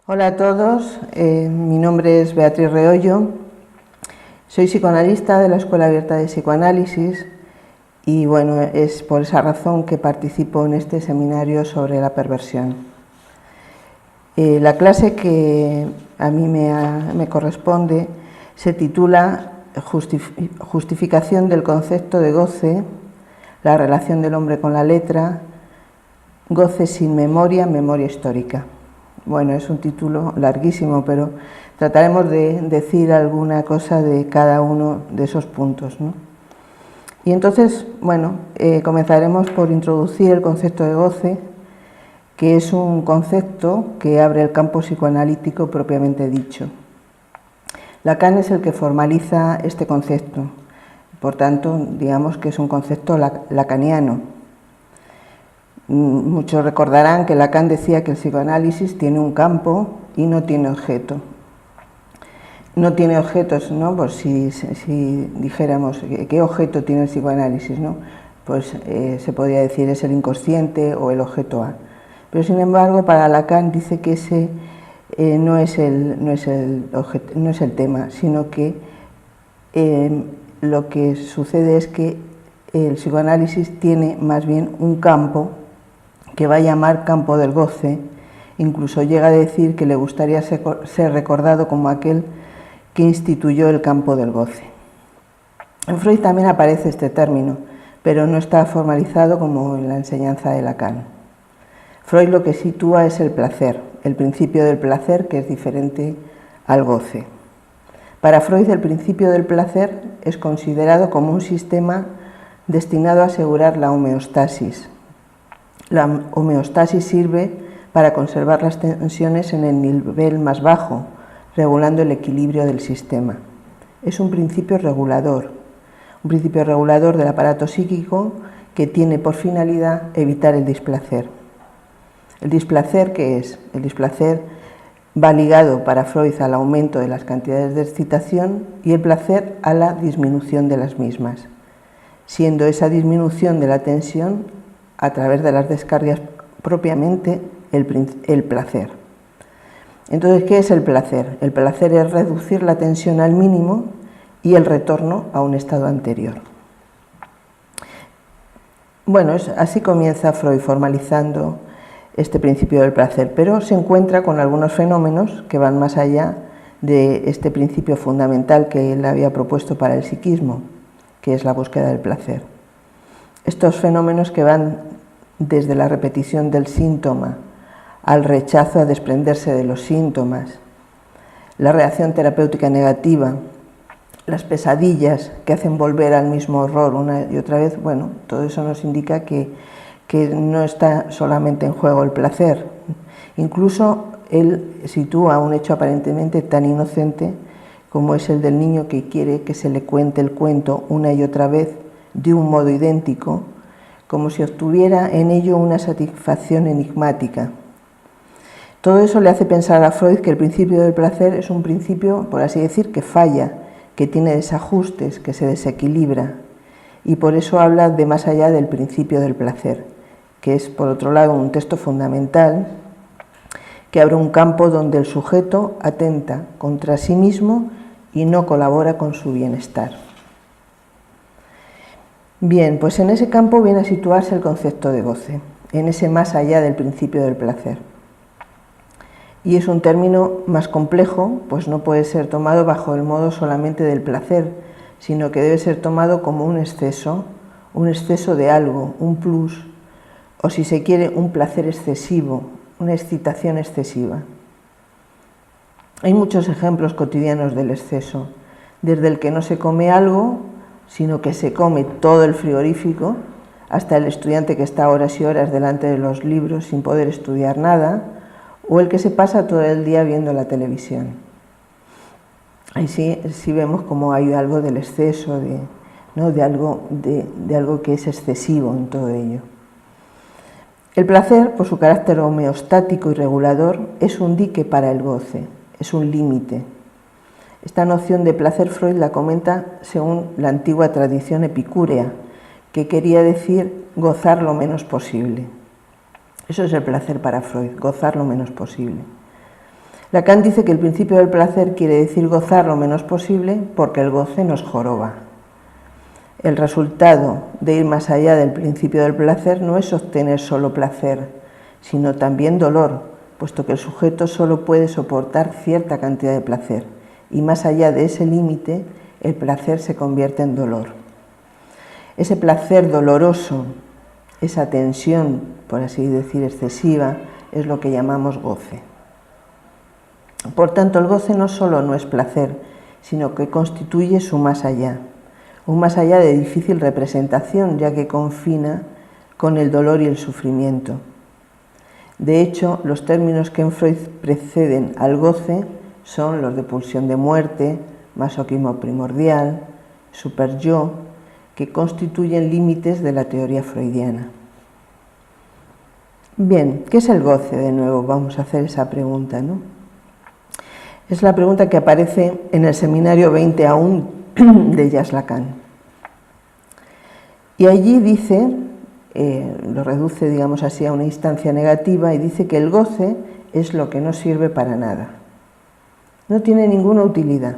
Hola a todos, mi nombre es Beatriz Reollo, soy psicoanalista de la Escuela Abierta de Psicoanálisis y bueno, es por esa razón que participo en este seminario sobre la perversión. La clase que a mí me corresponde se titula Justificación del concepto de goce, la relación del hombre con la letra, goce sin memoria, memoria histórica. Bueno, es un título larguísimo, pero trataremos de decir alguna cosa de cada uno de esos puntos, ¿no? Y entonces, bueno, comenzaremos por introducir el concepto de goce, que es un concepto que abre el campo psicoanalítico propiamente dicho. Lacan es el que formaliza este concepto, por tanto, digamos que es un concepto lacaniano. Muchos recordarán que Lacan decía que el psicoanálisis tiene un campo y no tiene objeto. No tiene objetos, ¿no? Pues si dijéramos qué objeto tiene el psicoanálisis, ¿no? Pues se podría decir es el inconsciente o el objeto A. Pero sin embargo, para Lacan dice que ese no es el tema, sino que lo que sucede es que el psicoanálisis tiene más bien un campo que va a llamar campo del goce, incluso llega a decir que le gustaría ser recordado como aquel que instituyó el campo del goce. En Freud también aparece este término, pero no está formalizado como en la enseñanza de Lacan. Freud lo que sitúa es el placer, el principio del placer, que es diferente al goce. Para Freud el principio del placer es considerado como un sistema destinado a asegurar la homeostasis. La homeostasis sirve para conservar las tensiones en el nivel más bajo, regulando el equilibrio del sistema. Es un principio regulador del aparato psíquico que tiene por finalidad evitar el displacer. ¿El displacer qué es? El displacer va ligado para Freud al aumento de las cantidades de excitación y el placer a la disminución de las mismas, siendo esa disminución de la tensión a través de las descargas propiamente el placer. Entonces, ¿qué es el placer? El placer es reducir la tensión al mínimo y el retorno a un estado anterior. Bueno, así comienza Freud formalizando este principio del placer, pero se encuentra con algunos fenómenos que van más allá de este principio fundamental que él había propuesto para el psiquismo, que es la búsqueda del placer. Estos fenómenos que van desde la repetición del síntoma al rechazo a desprenderse de los síntomas, la reacción terapéutica negativa, las pesadillas que hacen volver al mismo horror una y otra vez, bueno, todo eso nos indica que no está solamente en juego el placer. Incluso él sitúa un hecho aparentemente tan inocente como es el del niño que quiere que se le cuente el cuento una y otra vez de un modo idéntico, como si obtuviera en ello una satisfacción enigmática. Todo eso le hace pensar a Freud que el principio del placer es un principio, por así decir, que falla, que tiene desajustes, que se desequilibra, y por eso habla de más allá del principio del placer, que es, por otro lado, un texto fundamental que abre un campo donde el sujeto atenta contra sí mismo y no colabora con su bienestar. Bien, pues en ese campo viene a situarse el concepto de goce, en ese más allá del principio del placer. Y es un término más complejo, pues no puede ser tomado bajo el modo solamente del placer, sino que debe ser tomado como un exceso de algo, un plus, o si se quiere, un placer excesivo, una excitación excesiva. Hay muchos ejemplos cotidianos del exceso, desde el que no se come algo, sino que se come todo el frigorífico, hasta el estudiante que está horas y horas delante de los libros sin poder estudiar nada, o el que se pasa todo el día viendo la televisión. Ahí sí vemos como hay algo del exceso, de algo que es excesivo en todo ello. El placer, por su carácter homeostático y regulador, es un dique para el goce, es un límite. Esta noción de placer Freud la comenta según la antigua tradición epicúrea, que quería decir gozar lo menos posible. Eso es el placer para Freud, gozar lo menos posible. Lacan dice que el principio del placer quiere decir gozar lo menos posible porque el goce nos joroba. El resultado de ir más allá del principio del placer no es obtener solo placer, sino también dolor, puesto que el sujeto solo puede soportar cierta cantidad de placer, y más allá de ese límite, el placer se convierte en dolor. Ese placer doloroso, esa tensión, por así decir, excesiva, es lo que llamamos goce. Por tanto, el goce no solo no es placer, sino que constituye su más allá, un más allá de difícil representación, ya que confina con el dolor y el sufrimiento. De hecho, los términos que en Freud preceden al goce son los de pulsión de muerte, masoquismo primordial, superyo, que constituyen límites de la teoría freudiana. Bien, ¿qué es el goce? De nuevo, vamos a hacer esa pregunta, ¿no? Es la pregunta que aparece en el seminario 20A1 de Jacques Lacan. Y allí dice, lo reduce, digamos así, a una instancia negativa y dice que el goce es lo que no sirve para nada. No tiene ninguna utilidad,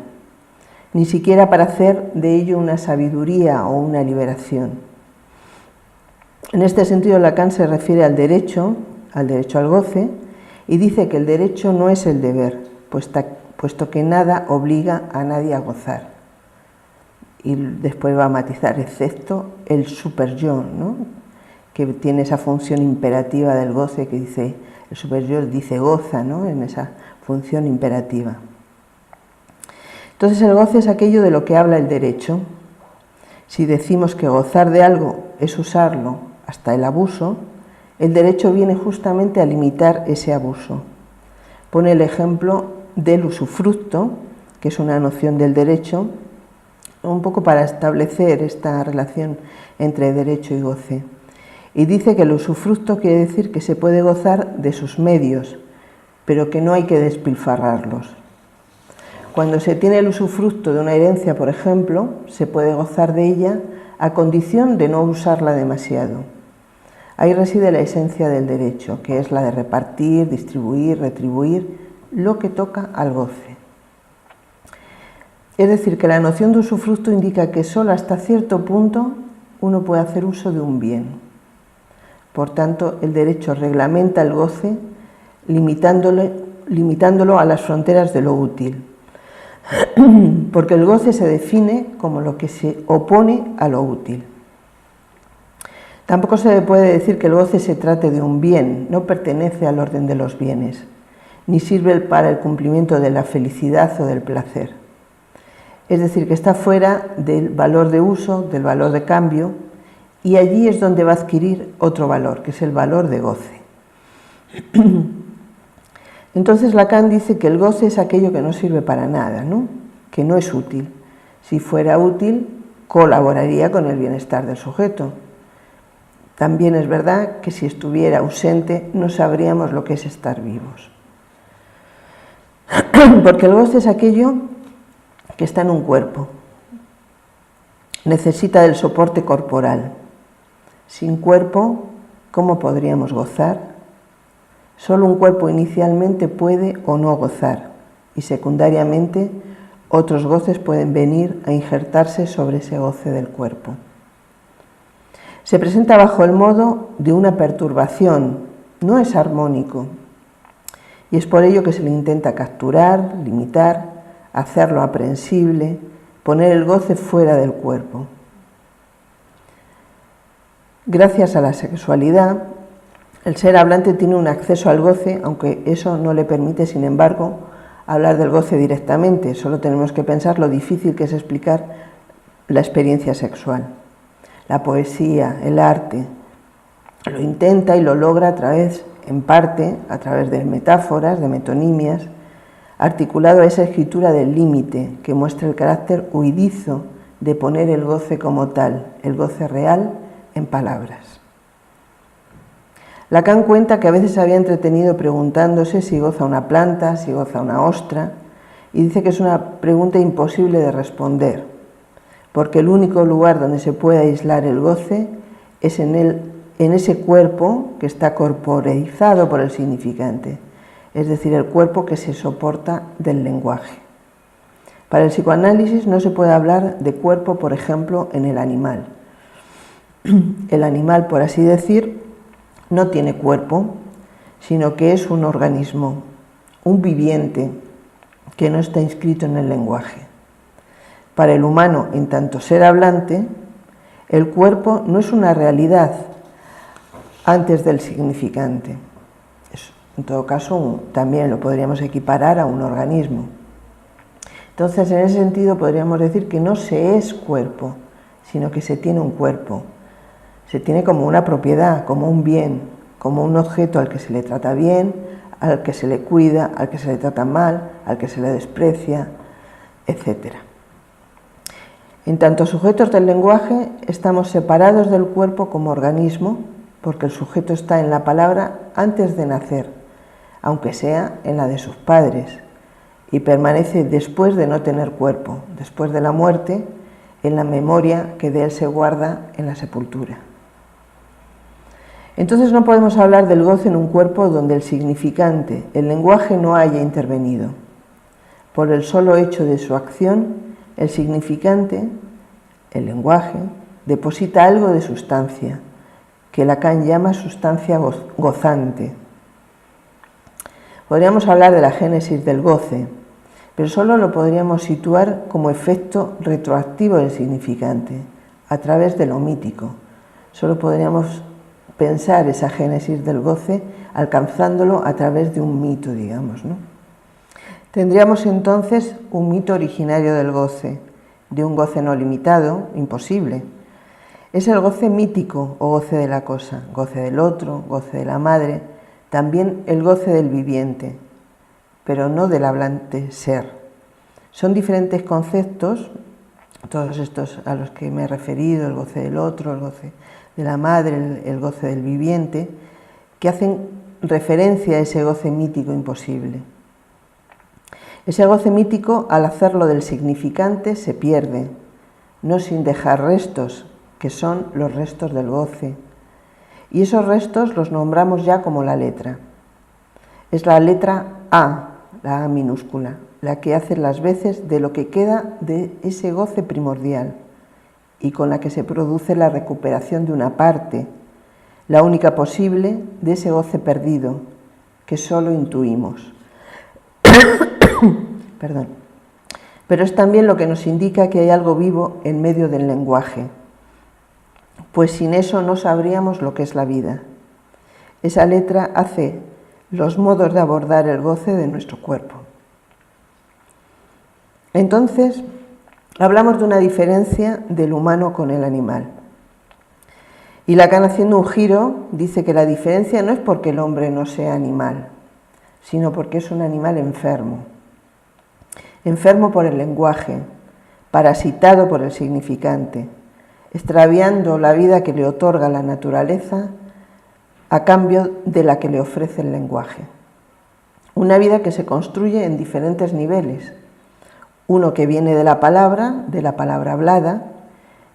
ni siquiera para hacer de ello una sabiduría o una liberación. En este sentido, Lacan se refiere al derecho al goce, y dice que el derecho no es el deber, puesto que nada obliga a nadie a gozar. Y después va a matizar, excepto el superyo, ¿no?, que tiene esa función imperativa del goce, que dice, el superyo dice goza, ¿no?, en esa función imperativa. Entonces el goce es aquello de lo que habla el derecho. Si decimos que gozar de algo es usarlo hasta el abuso, el derecho viene justamente a limitar ese abuso. Pone el ejemplo del usufructo, que es una noción del derecho, un poco para establecer esta relación entre derecho y goce. Y dice que el usufructo quiere decir que se puede gozar de sus medios, pero que no hay que despilfarrarlos. Cuando se tiene el usufructo de una herencia, por ejemplo, se puede gozar de ella a condición de no usarla demasiado. Ahí reside la esencia del derecho, que es la de repartir, distribuir, retribuir lo que toca al goce. Es decir, que la noción de usufructo indica que solo hasta cierto punto uno puede hacer uso de un bien. Por tanto, el derecho reglamenta el goce limitándolo a las fronteras de lo útil, porque el goce se define como lo que se opone a lo útil. Tampoco se puede decir que el goce se trate de un bien, no pertenece al orden de los bienes, ni sirve para el cumplimiento de la felicidad o del placer. Es decir, que está fuera del valor de uso, del valor de cambio, y allí es donde va a adquirir otro valor, que es el valor de goce. Entonces Lacan dice que el goce es aquello que no sirve para nada, ¿no?, que no es útil. Si fuera útil, colaboraría con el bienestar del sujeto. También es verdad que si estuviera ausente no sabríamos lo que es estar vivos. Porque el goce es aquello que está en un cuerpo, necesita del soporte corporal. Sin cuerpo, ¿cómo podríamos gozar? Solo un cuerpo inicialmente puede o no gozar, y secundariamente otros goces pueden venir a injertarse sobre ese goce del cuerpo. Se presenta bajo el modo de una perturbación, no es armónico, y es por ello que se le intenta capturar, limitar, hacerlo aprehensible, poner el goce fuera del cuerpo. Gracias a la sexualidad, el ser hablante tiene un acceso al goce, aunque eso no le permite, sin embargo, hablar del goce directamente. Solo tenemos que pensar lo difícil que es explicar la experiencia sexual. La poesía, el arte, lo intenta y lo logra en parte, a través de metáforas, de metonimias, articulado a esa escritura del límite que muestra el carácter huidizo de poner el goce como tal, el goce real, en palabras. Lacan cuenta que a veces se había entretenido preguntándose si goza una planta, si goza una ostra, y dice que es una pregunta imposible de responder, porque el único lugar donde se puede aislar el goce es en ese cuerpo que está corporeizado por el significante, es decir, el cuerpo que se soporta del lenguaje. Para el psicoanálisis no se puede hablar de cuerpo, por ejemplo, en el animal. El animal, por así decir, no tiene cuerpo, sino que es un organismo, un viviente que no está inscrito en el lenguaje. Para el humano, en tanto ser hablante, el cuerpo no es una realidad antes del significante. En todo caso, también lo podríamos equiparar a un organismo. Entonces, en ese sentido, podríamos decir que no se es cuerpo, sino que se tiene un cuerpo. Se tiene como una propiedad, como un bien, como un objeto al que se le trata bien, al que se le cuida, al que se le trata mal, al que se le desprecia, etc. En tanto sujetos del lenguaje, estamos separados del cuerpo como organismo, porque el sujeto está en la palabra antes de nacer, aunque sea en la de sus padres, y permanece después de no tener cuerpo, después de la muerte, en la memoria que de él se guarda en la sepultura. Entonces no podemos hablar del goce en un cuerpo donde el significante, el lenguaje, no haya intervenido. Por el solo hecho de su acción, el significante, el lenguaje, deposita algo de sustancia, que Lacan llama sustancia gozante. Podríamos hablar de la génesis del goce, pero solo lo podríamos situar como efecto retroactivo del significante, a través de lo mítico. Solo podríamos pensar esa génesis del goce alcanzándolo a través de un mito, digamos, ¿no? Tendríamos entonces un mito originario del goce, de un goce no limitado, imposible. Es el goce mítico o goce de la cosa, goce del otro, goce de la madre, también el goce del viviente, pero no del hablante ser. Son diferentes conceptos, todos estos a los que me he referido, el goce del otro, el goce de la madre, el goce del viviente, que hacen referencia a ese goce mítico imposible. Ese goce mítico, al hacerlo del significante, se pierde, no sin dejar restos, que son los restos del goce. Y esos restos los nombramos ya como la letra. Es la letra A, la A minúscula, la que hace las veces de lo que queda de ese goce primordial y con la que se produce la recuperación de una parte, la única posible de ese goce perdido, que solo intuimos. Perdón. Pero es también lo que nos indica que hay algo vivo en medio del lenguaje, pues sin eso no sabríamos lo que es la vida. Esa letra hace los modos de abordar el goce de nuestro cuerpo. Entonces, hablamos de una diferencia del humano con el animal. Y Lacan, haciendo un giro, dice que la diferencia no es porque el hombre no sea animal, sino porque es un animal enfermo. Enfermo por el lenguaje, parasitado por el significante, extraviando la vida que le otorga la naturaleza a cambio de la que le ofrece el lenguaje. Una vida que se construye en diferentes niveles, uno que viene de la palabra hablada,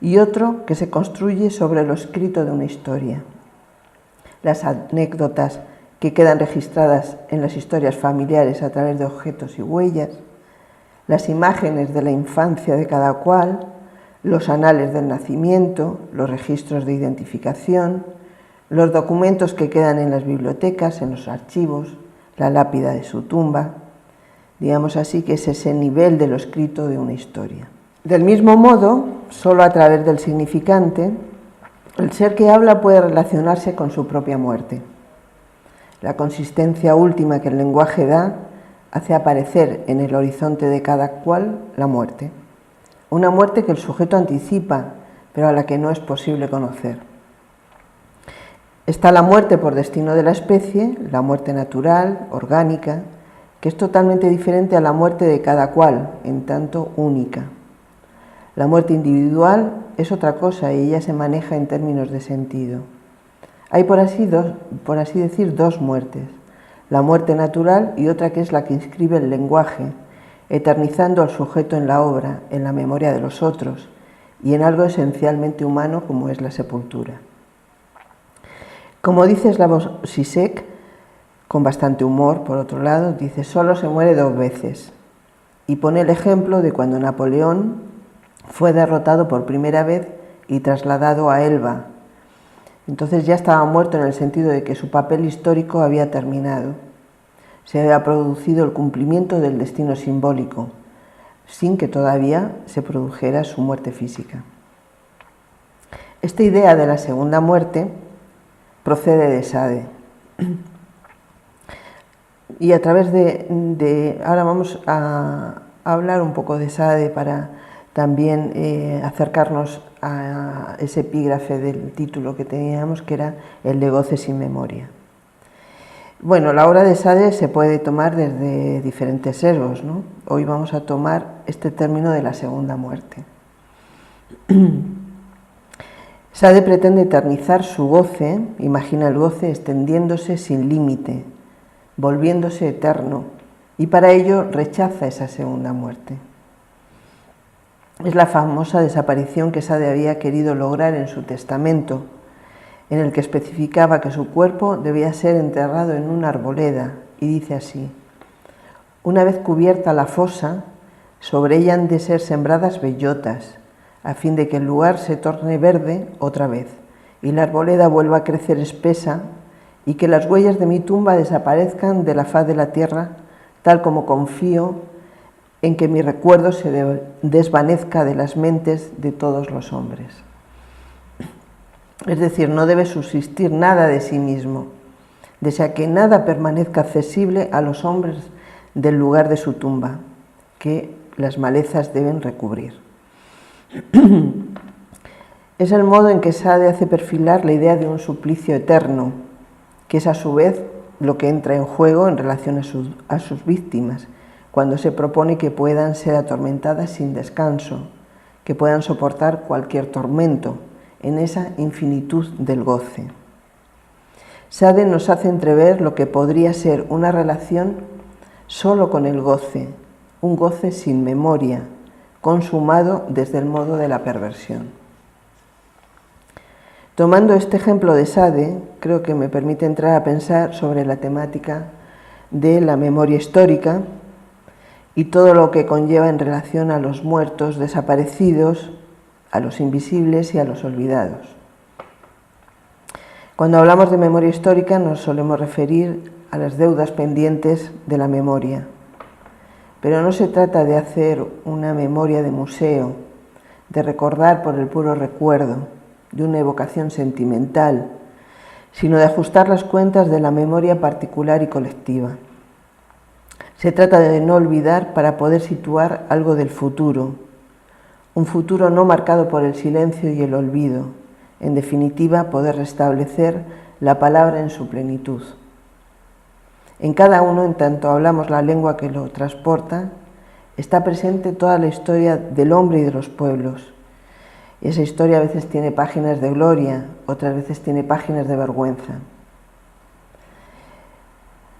y otro que se construye sobre lo escrito de una historia. Las anécdotas que quedan registradas en las historias familiares a través de objetos y huellas, las imágenes de la infancia de cada cual, los anales del nacimiento, los registros de identificación, los documentos que quedan en las bibliotecas, en los archivos, la lápida de su tumba. Digamos así que es ese nivel de lo escrito de una historia. Del mismo modo, solo a través del significante, el ser que habla puede relacionarse con su propia muerte. La consistencia última que el lenguaje da hace aparecer en el horizonte de cada cual la muerte. Una muerte que el sujeto anticipa, pero a la que no es posible conocer. Está la muerte por destino de la especie, la muerte natural, orgánica, que es totalmente diferente a la muerte de cada cual, en tanto única. La muerte individual es otra cosa y ella se maneja en términos de sentido. Hay por así decir dos muertes, la muerte natural y otra que es la que inscribe el lenguaje, eternizando al sujeto en la obra, en la memoria de los otros y en algo esencialmente humano como es la sepultura. Como dice Slavoj Žižek, con bastante humor, por otro lado, dice: solo se muere 2 veces. Y pone el ejemplo de cuando Napoleón fue derrotado por primera vez y trasladado a Elba. Entonces ya estaba muerto en el sentido de que su papel histórico había terminado. Se había producido el cumplimiento del destino simbólico, sin que todavía se produjera su muerte física. Esta idea de la segunda muerte procede de Sade. Y a través ahora vamos a hablar un poco de Sade para también acercarnos a ese epígrafe del título que teníamos, que era el de Goce sin memoria. Bueno, la obra de Sade se puede tomar desde diferentes sesgos, ¿no? Hoy vamos a tomar este término de la segunda muerte. Sade pretende eternizar su goce, imagina el goce extendiéndose sin límite, volviéndose eterno, y para ello rechaza esa segunda muerte. Es la famosa desaparición que Sade había querido lograr en su testamento, en el que especificaba que su cuerpo debía ser enterrado en una arboleda, y dice así: una vez cubierta la fosa, sobre ella han de ser sembradas bellotas, a fin de que el lugar se torne verde otra vez, y la arboleda vuelva a crecer espesa, y que las huellas de mi tumba desaparezcan de la faz de la tierra, tal como confío en que mi recuerdo se desvanezca de las mentes de todos los hombres. Es decir, no debe subsistir nada de sí mismo, desea que nada permanezca accesible a los hombres del lugar de su tumba, que las malezas deben recubrir. Es el modo en que Sade hace perfilar la idea de un suplicio eterno, que es a su vez lo que entra en juego en relación a sus víctimas, cuando se propone que puedan ser atormentadas sin descanso, que puedan soportar cualquier tormento, en esa infinitud del goce. Sade nos hace entrever lo que podría ser una relación solo con el goce, un goce sin memoria, consumado desde el modo de la perversión. Tomando este ejemplo de Sade, creo que me permite entrar a pensar sobre la temática de la memoria histórica y todo lo que conlleva en relación a los muertos desaparecidos, a los invisibles y a los olvidados. Cuando hablamos de memoria histórica nos solemos referir a las deudas pendientes de la memoria, pero no se trata de hacer una memoria de museo, de recordar por el puro recuerdo, de una evocación sentimental, sino de ajustar las cuentas de la memoria particular y colectiva. Se trata de no olvidar para poder situar algo del futuro, un futuro no marcado por el silencio y el olvido, en definitiva, poder restablecer la palabra en su plenitud. En cada uno, en tanto hablamos la lengua que lo transporta, está presente toda la historia del hombre y de los pueblos. Y esa historia a veces tiene páginas de gloria, otras veces tiene páginas de vergüenza.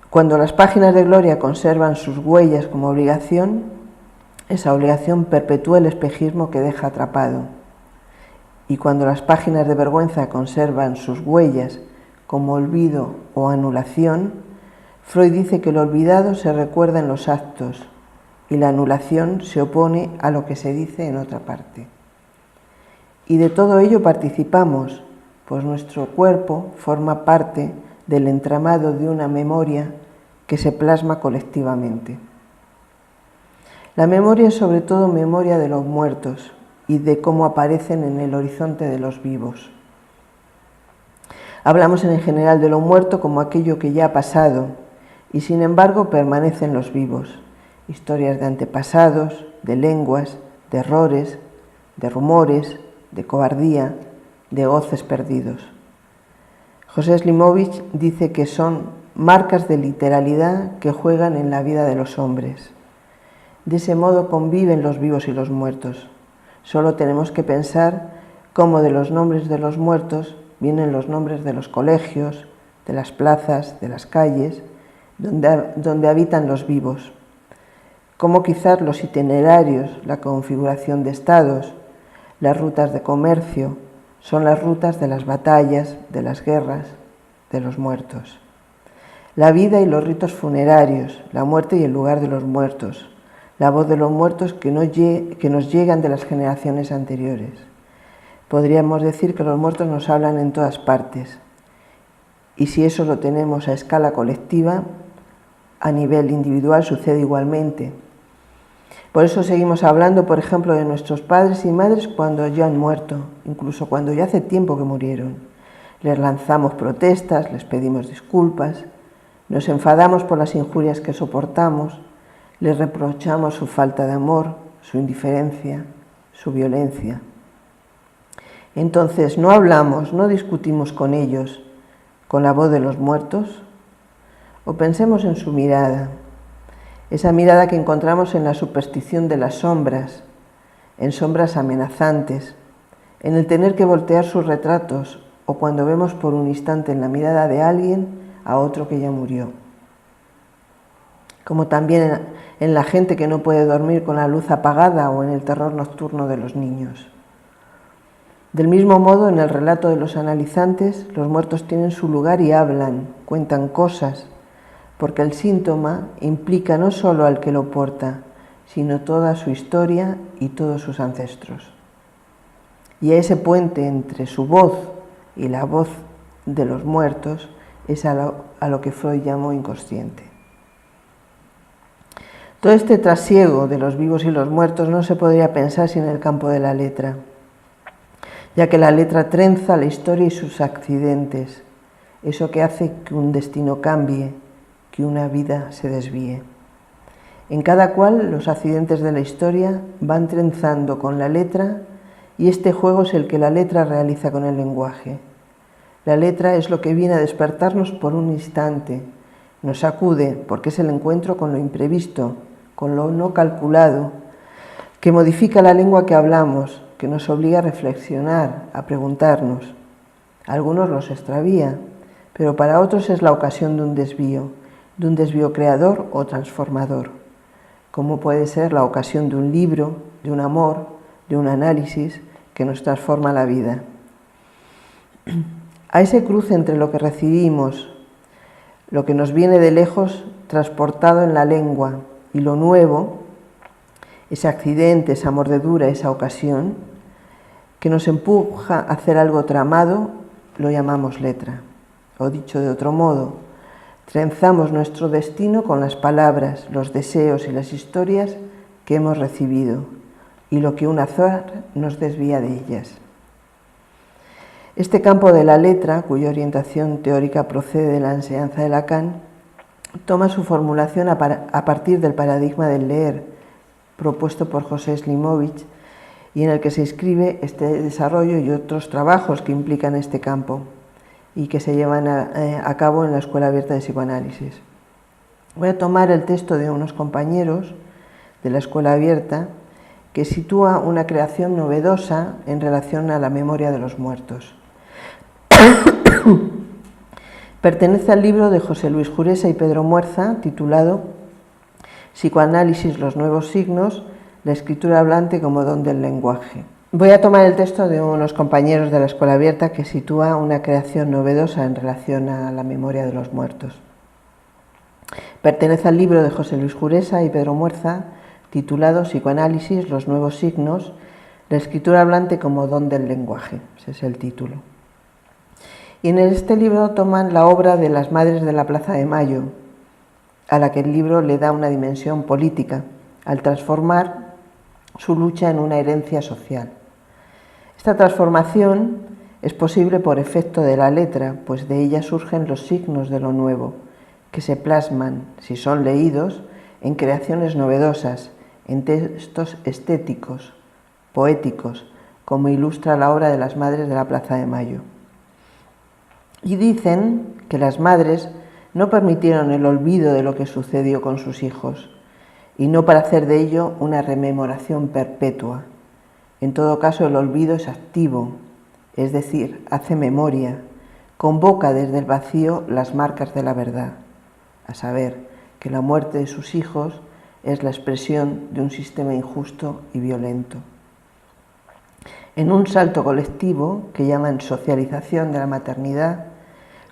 Cuando las páginas de gloria conservan sus huellas como obligación, esa obligación perpetúa el espejismo que deja atrapado. Y cuando las páginas de vergüenza conservan sus huellas como olvido o anulación, Freud dice que el olvidado se recuerda en los actos y la anulación se opone a lo que se dice en otra parte. Y de todo ello participamos, pues nuestro cuerpo forma parte del entramado de una memoria que se plasma colectivamente. La memoria es sobre todo memoria de los muertos y de cómo aparecen en el horizonte de los vivos. Hablamos en general de lo muerto como aquello que ya ha pasado y sin embargo permanecen los vivos. Historias de antepasados, de lenguas, de errores, de rumores, de cobardía, de goces perdidos. José Slimovich dice que son marcas de literalidad que juegan en la vida de los hombres. De ese modo conviven los vivos y los muertos. Solo tenemos que pensar cómo de los nombres de los muertos vienen los nombres de los colegios, de las plazas, de las calles, donde habitan los vivos. Cómo quizás los itinerarios, la configuración de estados, las rutas de comercio, son las rutas de las batallas, de las guerras, de los muertos. la vida y los ritos funerarios, la muerte y el lugar de los muertos, la voz de los muertos que nos llegan de las generaciones anteriores. Podríamos decir que los muertos nos hablan en todas partes, y si eso lo tenemos a escala colectiva, a nivel individual sucede igualmente. Por eso seguimos hablando, por ejemplo, de nuestros padres y madres cuando ya han muerto, incluso cuando ya hace tiempo que murieron. Les lanzamos protestas, les pedimos disculpas, nos enfadamos por las injurias que soportamos, les reprochamos su falta de amor, su indiferencia, su violencia. Entonces no hablamos, no discutimos con ellos, con la voz de los muertos, o pensemos en su mirada, esa mirada que encontramos en la superstición de las sombras, en sombras amenazantes, en el tener que voltear sus retratos o cuando vemos por un instante en la mirada de alguien a otro que ya murió. Como también en la gente que no puede dormir con la luz apagada o en el terror nocturno de los niños. Del mismo modo, en el relato de los analizantes, los muertos tienen su lugar y hablan, cuentan cosas, porque el síntoma implica no solo al que lo porta, sino toda su historia y todos sus ancestros. Y a ese puente entre su voz y la voz de los muertos es a lo que Freud llamó inconsciente. Todo este trasiego de los vivos y los muertos no se podría pensar sin el campo de la letra, ya que la letra trenza la historia y sus accidentes, eso que hace que un destino cambie, que una vida se desvíe. En cada cual los accidentes de la historia van trenzando con la letra y este juego es el que la letra realiza con el lenguaje. La letra es lo que viene a despertarnos por un instante, nos sacude porque es el encuentro con lo imprevisto, con lo no calculado, que modifica la lengua que hablamos, que nos obliga a reflexionar, a preguntarnos. A algunos los extravía, pero para otros es la ocasión de un desvío creador o transformador, como puede ser la ocasión de un libro, de un amor, de un análisis que nos transforma la vida. A ese cruce entre lo que recibimos, lo que nos viene de lejos transportado en la lengua y lo nuevo, ese accidente, esa mordedura, esa ocasión, que nos empuja a hacer algo tramado, lo llamamos letra. O dicho de otro modo, trenzamos nuestro destino con las palabras, los deseos y las historias que hemos recibido y lo que un azar nos desvía de ellas. Este campo de la letra, cuya orientación teórica procede de la enseñanza de Lacan, toma su formulación a partir del paradigma del leer, propuesto por José Slimovich, y en el que se inscribe este desarrollo y otros trabajos que implican este campo y que se llevan a cabo en la Escuela Abierta de Psicoanálisis. Voy a tomar el texto de unos compañeros de la Escuela Abierta que sitúa una creación novedosa en relación a la memoria de los muertos. Pertenece al libro de José Luis Juresa y Pedro Muerza, titulado Psicoanálisis, los nuevos signos, la escritura hablante como don del lenguaje. Voy a tomar el texto de unos compañeros de la Escuela Abierta que sitúa una creación novedosa en relación a la memoria de los muertos. Pertenece al libro de José Luis Juresa y Pedro Muerza, titulado Psicoanálisis, los nuevos signos, la escritura hablante como don del lenguaje. Ese es el título. Y en este libro toman la obra de las Madres de la Plaza de Mayo, a la que el libro le da una dimensión política, al transformar su lucha en una herencia social. Esta transformación es posible por efecto de la letra, pues de ella surgen los signos de lo nuevo, que se plasman, si son leídos, en creaciones novedosas, en textos estéticos, poéticos, como ilustra la obra de las Madres de la Plaza de Mayo. Y dicen que las madres no permitieron el olvido de lo que sucedió con sus hijos, y no para hacer de ello una rememoración perpetua. En todo caso, el olvido es activo, es decir, hace memoria, convoca desde el vacío las marcas de la verdad, a saber, que la muerte de sus hijos es la expresión de un sistema injusto y violento. En un salto colectivo, que llaman socialización de la maternidad,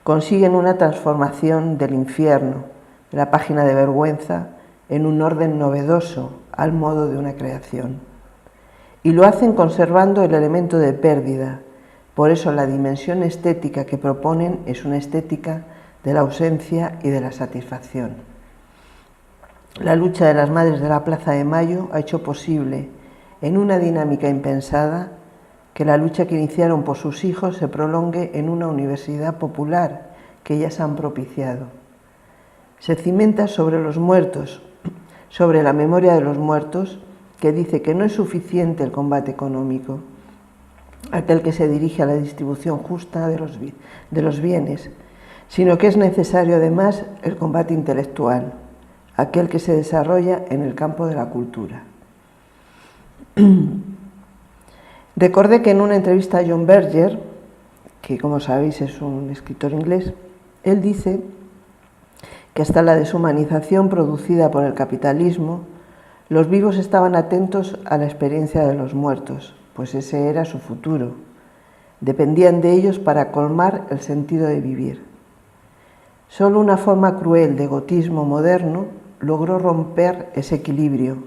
consiguen una transformación del infierno, de la página de vergüenza, en un orden novedoso al modo de una creación. Y lo hacen conservando el elemento de pérdida. Por eso la dimensión estética que proponen es una estética de la ausencia y de la satisfacción. La lucha de las madres de la Plaza de Mayo ha hecho posible, en una dinámica impensada, que la lucha que iniciaron por sus hijos se prolongue en una universidad popular que ellas han propiciado. Se cimenta sobre los muertos, sobre la memoria de los muertos, que dice que no es suficiente el combate económico, aquel que se dirige a la distribución justa de los bienes, sino que es necesario además el combate intelectual, aquel que se desarrolla en el campo de la cultura. Recordé que en una entrevista a John Berger, que como sabéis es un escritor inglés, él dice que hasta la deshumanización producida por el capitalismo, los vivos estaban atentos a la experiencia de los muertos, pues ese era su futuro. Dependían de ellos para colmar el sentido de vivir. Solo una forma cruel de egotismo moderno logró romper ese equilibrio,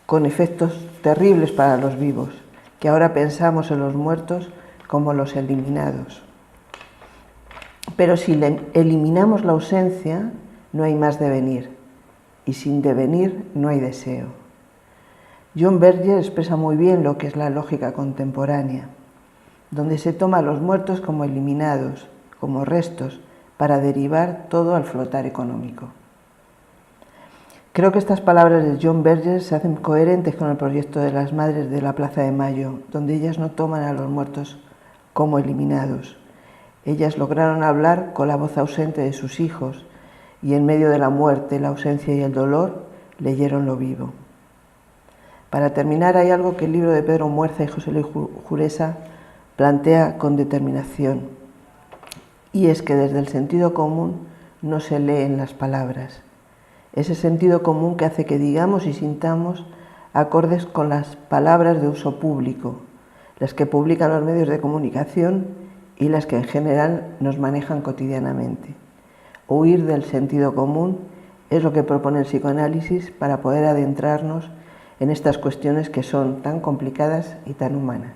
con efectos terribles para los vivos, que ahora pensamos en los muertos como los eliminados. Pero si eliminamos la ausencia, no hay más devenir, y sin devenir no hay deseo. John Berger expresa muy bien lo que es la lógica contemporánea, donde se toma a los muertos como eliminados, como restos, para derivar todo al flotar económico. Creo que estas palabras de John Berger se hacen coherentes con el proyecto de las Madres de la Plaza de Mayo, donde ellas no toman a los muertos como eliminados. Ellas lograron hablar con la voz ausente de sus hijos y en medio de la muerte, la ausencia y el dolor, leyeron lo vivo. Para terminar, hay algo que el libro de Pedro Muerza y José Luis Juresa plantea con determinación, y es que desde el sentido común no se leen las palabras. Ese sentido común que hace que digamos y sintamos acordes con las palabras de uso público, las que publican los medios de comunicación y las que en general nos manejan cotidianamente. Huir del sentido común es lo que propone el psicoanálisis para poder adentrarnos en estas cuestiones que son tan complicadas y tan humanas.